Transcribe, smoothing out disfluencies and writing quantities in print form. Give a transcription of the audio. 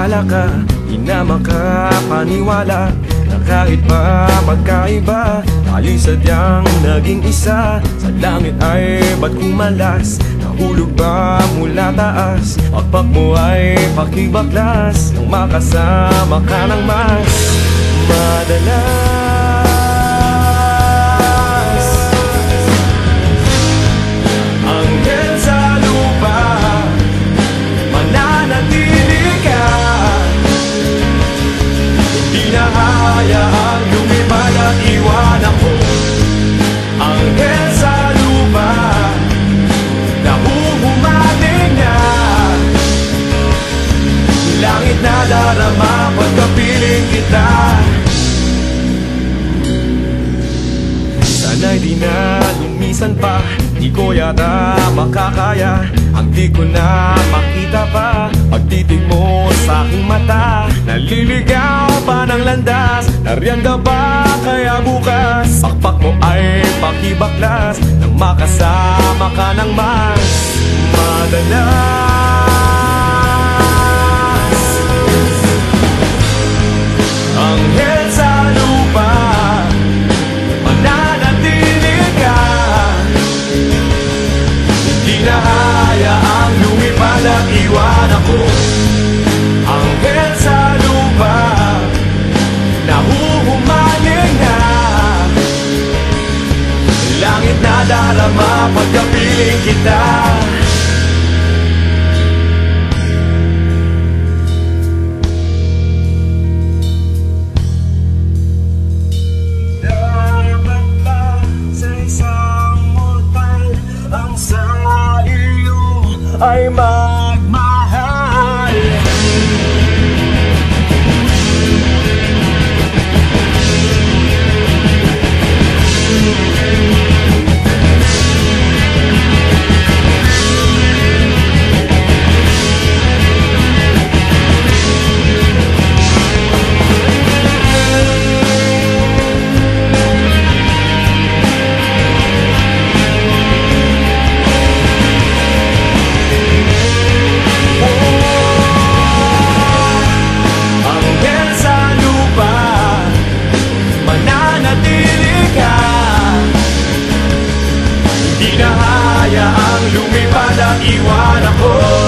Naniniwala ka, di na makapaniwala na kahit pa magkaiba, tayo'y sadyang naging isa. Sa langit ay ba't kumalas? Nahulog ba mula taas? Pagpak mo ay pakibaklas nang makasama ka ng mas madalas. Anghel sa lupa, mananatili ka. Hindi na hayaang lumipad at iwan ako. Anghel sa lupa, nahuhumating na. Langit na darama pagkapiling kita. Sana'y di na lumisan pa, di ko yata makakaya ang di ko na makita pa. Pagtitig mo sa aking mata, naliligaw pa ng landas. Nariyan ka ba kaya bukas? Pakpak mo ay pakibaklas nang makasama ka ng mas madalas. Anghel sa lupa, mananatili ka. Hindi na hayaang lumipad at iwan ako. Anghel sa lupa, nahuhumaling na. Langit na darama pagkapiling kita. Ay magmahal. Di na hayaang lumipad at iwan ako.